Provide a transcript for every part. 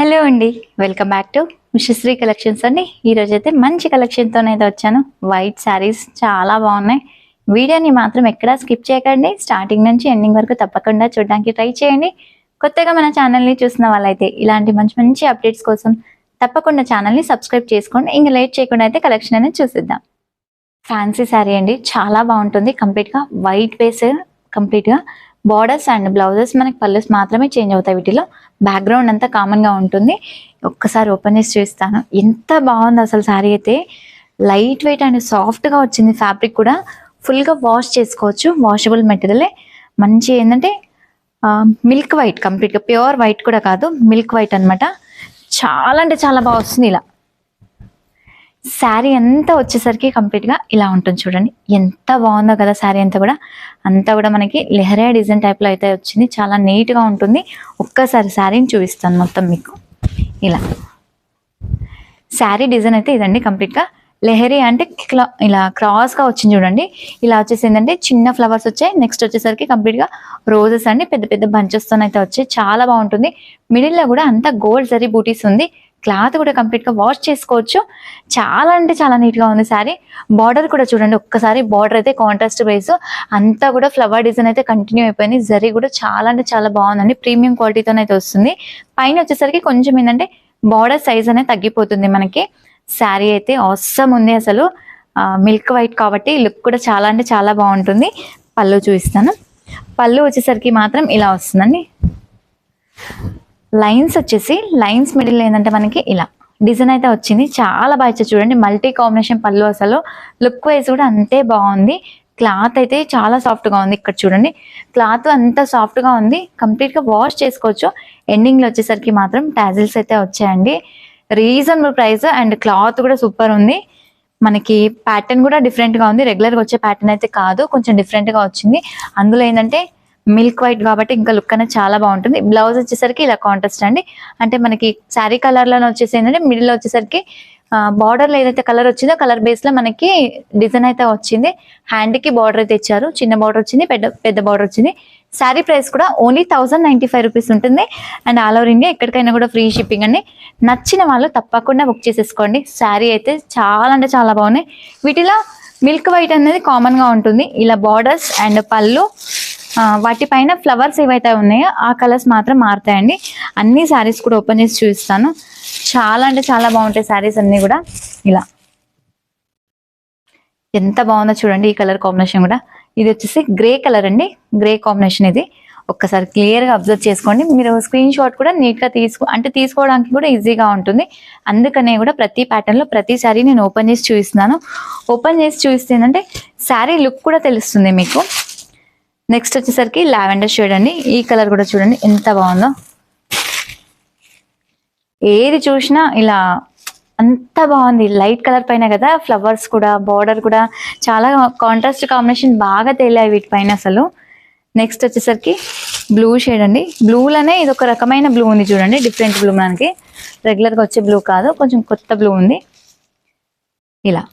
Hello అండి, welcome back to Vishwasri collections అండి. ఈరోజు అయితే మంచి కలెక్షన్తోనైతే వచ్చాను. వైట్ శారీస్ చాలా బాగున్నాయి. వీడియోని మాత్రం ఎక్కడా స్కిప్ చేయకండి. స్టార్టింగ్ నుంచి ఎండింగ్ వరకు తప్పకుండా చూడడానికి ట్రై చేయండి. కొత్తగా మన ఛానల్ని చూసిన వాళ్ళైతే ఇలాంటి మంచి మంచి అప్డేట్స్ కోసం తప్పకుండా ఛానల్ని సబ్స్క్రైబ్ చేసుకోండి. ఇంకా లేట్ చేయకుండా అయితే కలెక్షన్ అనేది చూసిద్దాం. ఫ్యాన్సీ శారీ అండి, చాలా బాగుంటుంది. కంప్లీట్గా వైట్ బేస్, కంప్లీట్గా బార్డర్స్ అండ్ బ్లౌజెస్ మనకి పల్లెస్ మాత్రమే చేంజ్ అవుతాయి. వీటిలో బ్యాక్గ్రౌండ్ అంతా కామన్గా ఉంటుంది. ఒక్కసారి ఓపెన్ చేసి చూస్తాను. ఎంత బాగుంది అసలు శారీ అయితే. లైట్ వెయిట్ అండ్ సాఫ్ట్గా వచ్చింది. ఫ్యాబ్రిక్ కూడా ఫుల్గా వాష్ చేసుకోవచ్చు. వాషబుల్ మెటీరియలే. మంచి ఏంటంటే మిల్క్ వైట్, కంప్లీట్గా ప్యూర్ వైట్ కూడా కాదు, మిల్క్ వైట్ అనమాట. చాలా అంటే చాలా బాగా వస్తుంది. ఇలా శారీ అంతా వచ్చేసరికి కంప్లీట్గా ఇలా ఉంటుంది. చూడండి ఎంత బాగుందో కదా శారీ అంతా కూడా మనకి లెహరియా డిజైన్ టైప్లో అయితే వచ్చింది. చాలా నీట్గా ఉంటుంది. ఒక్కసారి శారీని చూపిస్తాను మొత్తం మీకు. ఇలా శారీ డిజైన్ అయితే ఇదండి. కంప్లీట్గా లెహరియా అంటే ఇలా క్రాస్గా వచ్చింది చూడండి. ఇలా వచ్చేసి ఏంటంటే చిన్న ఫ్లవర్స్ వచ్చాయి. నెక్స్ట్ వచ్చేసరికి కంప్లీట్గా రోజెస్ అండి, పెద్ద పెద్ద బంచెస్తో అయితే వచ్చాయి. చాలా బాగుంటుంది. మిడిల్లో కూడా అంతా గోల్డ్ జరీ బూటీస్ ఉంది. క్లాత్ కూడా కంప్లీట్గా వాష్ చేసుకోవచ్చు. చాలా అంటే చాలా నీట్గా ఉంది శారీ. బార్డర్ కూడా చూడండి ఒక్కసారి. బార్డర్ అయితే కాంట్రాస్ట్ బేస్, అంతా కూడా ఫ్లవర్ డిజైన్ అయితే కంటిన్యూ అయిపోయింది. జరీ కూడా చాలా అంటే చాలా బాగుందండి. ప్రీమియం క్వాలిటీతోనైతే వస్తుంది. పైన వచ్చేసరికి కొంచెం ఏంటంటే బార్డర్ సైజ్ అనేది తగ్గిపోతుంది మనకి. శారీ అయితే అవసరం ఉంది అసలు. మిల్క్ వైట్ కాబట్టి లుక్ కూడా చాలా అంటే చాలా బాగుంటుంది. పళ్ళు చూపిస్తాను. పళ్ళు వచ్చేసరికి మాత్రం ఇలా వస్తుందండి. లైన్స్ వచ్చేసి లైన్స్ మిడిల్ ఏంటంటే మనకి ఇలా డిజైన్ అయితే వచ్చింది. చాలా బాగా ఇచ్చారు చూడండి. మల్టీ కాంబినేషన్ పళ్ళు. అసలు లుక్ వైజ్ కూడా అంతే బాగుంది. క్లాత్ అయితే చాలా సాఫ్ట్గా ఉంది. ఇక్కడ చూడండి క్లాత్ అంత సాఫ్ట్గా ఉంది. కంప్లీట్గా వాష్ చేసుకోవచ్చు. ఎండింగ్లో వచ్చేసరికి మాత్రం టాజిల్స్ అయితే వచ్చాయండి. రీజనబుల్ ప్రైస్ అండ్ క్లాత్ కూడా సూపర్ ఉంది. మనకి ప్యాటర్న్ కూడా డిఫరెంట్గా ఉంది. రెగ్యులర్గా వచ్చే ప్యాటర్న్ అయితే కాదు, కొంచెం డిఫరెంట్గా వచ్చింది. అందులో ఏంటంటే మిల్క్ వైట్ కాబట్టి ఇంకా లుక్ అనేది చాలా బాగుంటుంది. బ్లౌజ్ వచ్చేసరికి ఇలా కాంట్రాస్ట్ అండి. అంటే మనకి శారీ కలర్లోనే వచ్చేసి ఏంటంటే మిడిల్లో వచ్చేసరికి బార్డర్లో ఏదైతే కలర్ వచ్చిందో కలర్ బేస్లో మనకి డిజైన్ అయితే వచ్చింది. హ్యాండ్కి బార్డర్ అయితే ఇచ్చారు. చిన్న బార్డర్ వచ్చింది, పెద్ద బార్డర్ వచ్చింది. శారీ ప్రైస్ కూడా ఓన్లీ 1095 రూపీస్ ఉంటుంది. అండ్ ఆల్ ఓవర్ ఇండియా ఎక్కడికైనా కూడా ఫ్రీ షిప్పింగ్ అండి. నచ్చిన వాళ్ళు తప్పకుండా బుక్ చేసేసుకోండి. శారీ అయితే చాలా అంటే చాలా బాగున్నాయి. వీటిలో మిల్క్ వైట్ అనేది కామన్గా ఉంటుంది. ఇలా బార్డర్స్ అండ్ పళ్ళు, వాటిపైన ఫ్లవర్స్ ఏవైతే ఉన్నాయో ఆ కలర్స్ మాత్రం మారుతాయండి. అన్ని శారీస్ కూడా ఓపెన్ చేసి చూపిస్తాను. చాలా అంటే చాలా బాగుంటాయి శారీస్ అన్నీ కూడా. ఇలా ఎంత బాగుందో చూడండి. ఈ కలర్ కాంబినేషన్ కూడా. ఇది వచ్చేసి గ్రే కలర్ అండి. గ్రే కాంబినేషన్ ఇది. ఒక్కసారి క్లియర్గా అబ్జర్వ్ చేసుకోండి. మీరు స్క్రీన్ షాట్ కూడా నీట్గా తీసుకోవడానికి కూడా ఈజీగా ఉంటుంది. అందుకనే కూడా ప్రతి ప్యాటర్న్లో ప్రతి శారీ నేను ఓపెన్ చేసి చూపిస్తున్నాను. ఓపెన్ చేసి చూపిస్తే ఏంటంటే శారీ లుక్ కూడా తెలుస్తుంది మీకు. నెక్స్ట్ వచ్చేసరికి లావెండర్ షేడ్ అండి. ఈ కలర్ కూడా చూడండి ఎంత బాగుందో. ఏది చూసినా ఇలా అంత బాగుంది. లైట్ కలర్ పైన కదా ఫ్లవర్స్ కూడా, బార్డర్ కూడా చాలా కాంట్రాస్ట్ కాంబినేషన్ బాగా తేలాయి వీటిపైన అసలు. నెక్స్ట్ వచ్చేసరికి బ్లూ షేడ్ అండి. బ్లూలోనే ఇది ఒక రకమైన బ్లూ ఉంది చూడండి. డిఫరెంట్ బ్లూ, మనకి రెగ్యులర్గా వచ్చే బ్లూ కాదు, కొంచెం కొత్త బ్లూ ఉంది. ఇలా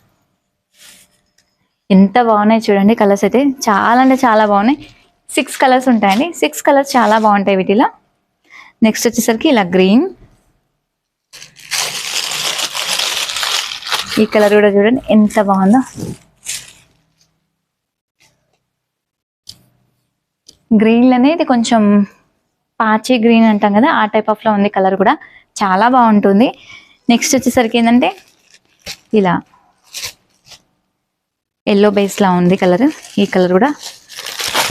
ఎంత బాగున్నాయి చూడండి. కలర్స్ అయితే చాలా అంటే చాలా బాగున్నాయి. 6 కలర్స్ ఉంటాయండి. 6 కలర్స్ చాలా బాగుంటాయి వీటిలో. నెక్స్ట్ వచ్చేసరికి ఇలా గ్రీన్. ఈ కలర్ కూడా చూడండి ఎంత బాగుందో. గ్రీన్ అనేది కొంచెం పాచి గ్రీన్ అంటాం కదా, ఆ టైప్ ఆఫ్లో ఉంది. కలర్ కూడా చాలా బాగుంటుంది. నెక్స్ట్ వచ్చేసరికి ఏంటంటే ఇలా ఎల్లో బేస్లా ఉంది కలర్. ఈ కలర్ కూడా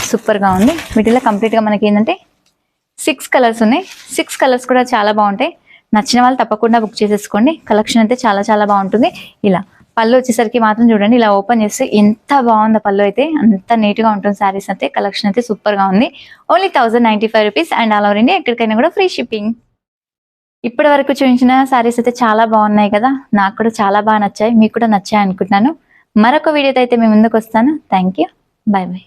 సూపర్గా ఉంది. వీటిలో కంప్లీట్గా మనకి ఏంటంటే 6 కలర్స్ ఉన్నాయి. 6 కలర్స్ కూడా చాలా బాగుంటాయి. నచ్చిన వాళ్ళు తప్పకుండా బుక్ చేసేసుకోండి. కలెక్షన్ అయితే చాలా చాలా బాగుంటుంది. ఇలా పళ్ళు వచ్చేసరికి మాత్రం చూడండి. ఇలా ఓపెన్ చేస్తే ఎంత బాగుందో పళ్ళు అయితే. అంత నీట్గా ఉంటుంది శారీస్ అయితే. కలెక్షన్ అయితే సూపర్గా ఉంది. Only 1095 rupees and all over India ఎక్కడికైనా కూడా ఫ్రీ షిప్పింగ్. ఇప్పటి వరకు చూపించిన శారీస్ అయితే చాలా బాగున్నాయి కదా. నాకు కూడా చాలా బాగా నచ్చాయి. మీకు కూడా నచ్చాయి అనుకుంటున్నాను. మరొక వీడియోతో అయితే మేము ముందుకు వస్తాను. Thank you. By by.